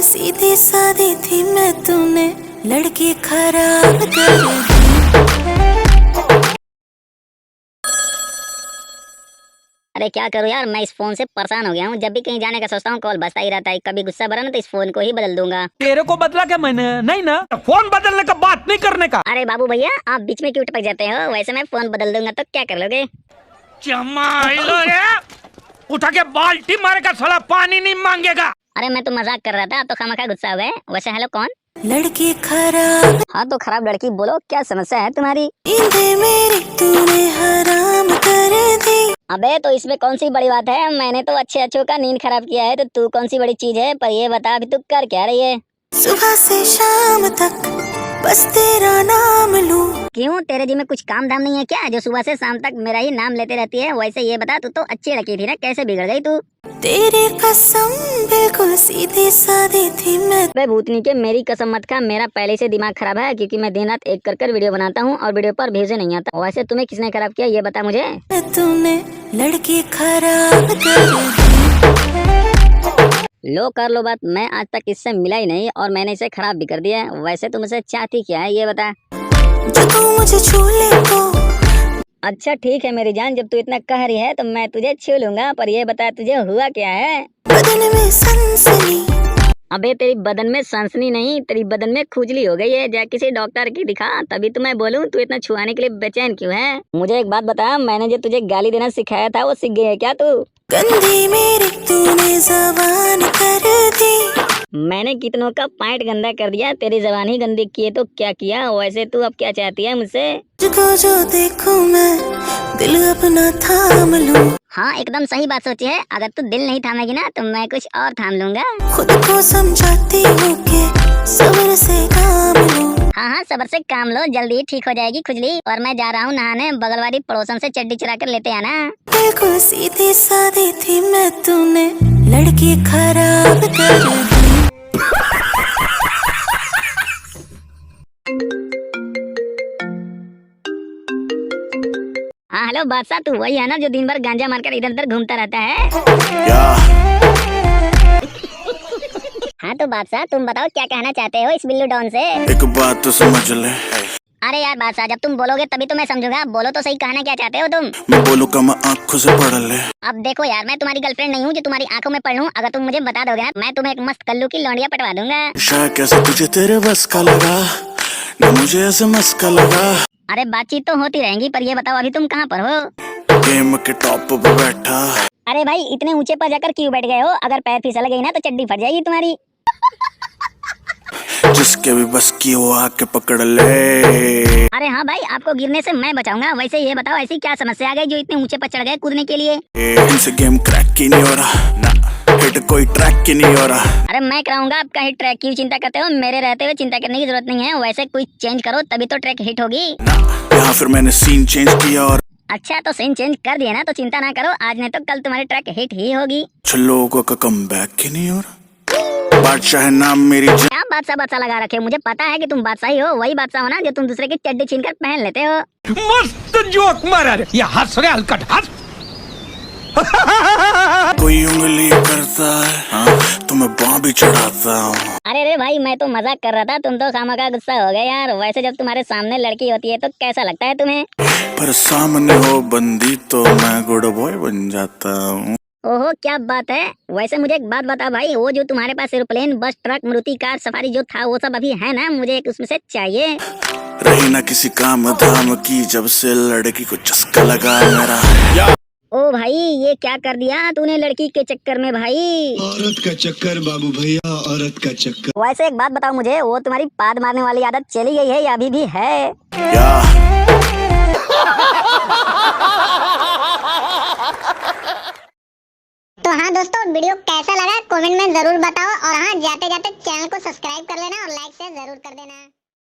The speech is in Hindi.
सीधी सादी थी मैं, तूने लड़की खराब कर दी। अरे क्या करूँ यार, मैं इस फोन से परेशान हो गया हूँ। जब भी कहीं जाने का सोचता हूँ कॉल बजता ही रहता है। कभी गुस्सा भरा ना तो इस फोन को ही बदल दूंगा। तेरे को बदला क्या मैंने? नहीं ना, फोन बदलने का बात नहीं करने का। अरे बाबू भैया, आप बीच में क्यों टपक जाते हो? वैसे मैं फोन बदल दूंगा तो क्या कर लोगे? उठा के बाल्टी मारेगा, साला पानी नहीं मांगेगा। अरे मैं तो मजाक कर रहा था, आप तो खामखा गुस्सा हो गए। वैसे हेलो कौन? लड़की खराब। हाँ तो खराब लड़की, बोलो क्या समस्या है तुम्हारी? नींदें मेरी तूने हराम कर दी। अबे तो इसमें कौन सी बड़ी बात है? मैंने तो अच्छे अच्छों का नींद खराब किया है, तो तू कौन सी बड़ी चीज है? पर ये बता अभी तू कर क्या रही है? सुबह से शाम तक बस तेरा नाम लूं। क्यों, तेरे जी में कुछ काम धाम नहीं है क्या, जो सुबह से शाम तक मेरा ही नाम लेते रहती है? वैसे ये बता, तू तो अच्छी लड़की थी ना, कैसे बिगड़ गई तू? तेरी कसम बिल्कुल सीधी सादी थी मैं। बे भूतनी के, मेरी कसम मत खा। मेरा पहले से दिमाग खराब है, क्योंकि मैं दिन रात एक कर वीडियो बनाता हूँ और वीडियो पर व्यूज नहीं आता। वैसे तुम्हें किसने खराब किया ये बता मुझे। तूने लड़की खराब कर दी। लो कर लो बात, मैं आज तक इससे मिला ही नहीं और मैंने इसे खराब भी कर दिया है। वैसे तुम इसे चाहती क्या है ये बता। जब तू मुझे छू ले तो। अच्छा ठीक है मेरी जान, जब तू इतना कह रही है तो मैं तुझे छू लूंगा। पर ये बता तुझे हुआ क्या है? बदन में सनसनी। अबे तेरी बदन में सनसनी नहीं, तेरी बदन में खुजली हो गई है। जा किसी डॉक्टर की दिखा, तभी तो मैं बोलूं। तू इतना छुआने के लिए बेचैन क्यों है? मुझे एक बात बता, मैंने जो तुझे गाली देना सिखाया था वो सीख गई है क्या तू? गंदी मेरी तूने ज़बान कर दी। मैंने कितनों का पैंट गंदा कर दिया, तेरी जबान ही गंदी की है तो क्या किया? वैसे तू अब क्या चाहती है मुझसे? तुझको जो देखूं मैं दिल अपना थाम लूं। हाँ एकदम सही बात सोची है। अगर तू दिल नहीं थामेगी ना तो मैं कुछ और थाम लूंगा। खुद को समझाती हूँ कि सब्र से काम लूं। हाँ हाँ सब्र से काम लो, जल्दी ही ठीक हो जाएगी खुजली। और मैं जा रहा हूँ नहाने, बगल वाली पड़ोसन से चड्डी चुरा कर लेते आना। बिल्कुल सीधी सादी थी मैं, तूने लड़की खराब कर दी। हाँ हेलो बादशाह, तू वही है ना जो दिन भर गांजा मारकर इधर उधर घूमता रहता है? हाँ तो बादशाह तुम बताओ क्या कहना चाहते हो इस बिल्लू डॉन से? एक बात तो समझ ले। अरे यार बादशाह, जब तुम बोलोगे तभी तो मैं समझूंगा। बोलो तो सही, कहना क्या चाहते हो तुम? मैं बोलूं का मैं आंखों से पढ़ ले। अब देखो यार, मैं तुम्हारी गर्लफ्रेंड नहीं हूँ जो तुम्हारी आंखों में पढ़ लूं। अगर तुम मुझे बता दोगे ना, मैं तुम्हें एक मस्त कल्लू की लौंडिया पटवा दूंगा। शायद कैसे तुझे तेरे बस का लगा ना, मुझे ऐसे मस्का लगा। अरे बातचीत तो होती रहेंगी, पर ये बताओ अभी तुम कहाँ पर हो? गेम के टॉप पे बैठा। अरे भाई इतने ऊंचे पर जाकर क्यों बैठ गए हो? अगर पैर फिसल गई ना तो चड्डी फट जाएगी तुम्हारी। जिसके भी बस की वो आके पकड़ ले। अरे हाँ भाई, आपको गिरने से मैं बचाऊंगा। वैसे ये बताओ ऐसी क्या समस्या आ गई जो इतने ऊंचे पर चढ़ गए कूदने के लिए? इनसे गेम क्रैक ही नहीं हो रहा ना, हिट कोई ट्रैक ही नहीं हो रहा। अरे मैं कराऊंगा आपका हिट ट्रैक, क्यों चिंता करते हो? मेरे रहते हुए चिंता करने की जरूरत नहीं है। वैसे कोई चेंज करो तभी तो ट्रैक हिट होगी ना। यहाँ फिर मैंने सीन चेंज किया और अच्छा तो सीन चेंज कर दिया ना, तो चिंता ना करो, आज नहीं तो कल तुम्हारी ट्रैक हिट ही होगी। लोगों का कम बैक ही नहीं हो रहा। बादशाह है नाम मेरी जान। क्या बादशाह बादशाह लगा रखे? मुझे पता है कि तुम बादशाह ही हो। वही बादशाह हो ना जो तुम दूसरे की चड्डी छीनकर पहन लेते हो। मस्त जोक मारा रे, ये हंस रहे हलकट हंस। कोई उंगली करता है हाँ, तो मैं बाँ भी चढ़ाता हूँ। अरे रे भाई, मैं तो मजाक कर रहा था, तुम तो खामखा गुस्सा हो गए यार। वैसे जब तुम्हारे सामने लड़की होती है तो कैसा लगता है तुम्हें? पर सामने हो बंदी तो मैं गुड बॉय बन जाता हूँ। ओहो क्या बात है। वैसे मुझे एक बात बता भाई, वो जो तुम्हारे पास एरोप्लेन, बस, ट्रक, मारुति कार, सफारी जो था वो सब अभी है ना? मुझे एक उसमें से चाहिए। रही ना किसी काम धाम की, जब से लड़की को चस्का लगा मेरा। ओ भाई ये क्या कर दिया तूने लड़की के चक्कर में भाई? औरत का चक्कर बाबू भैया, औरत का चक्कर। वैसे एक बात बताओ मुझे, वो तुम्हारी पाद मारने वाली आदत चली गई है या अभी भी है? तो हाँ दोस्तों, वीडियो कैसा लगा कमेंट में जरूर बताओ। और हाँ जाते जाते चैनल को सब्सक्राइब कर लेना और लाइक शेयर जरूर कर देना।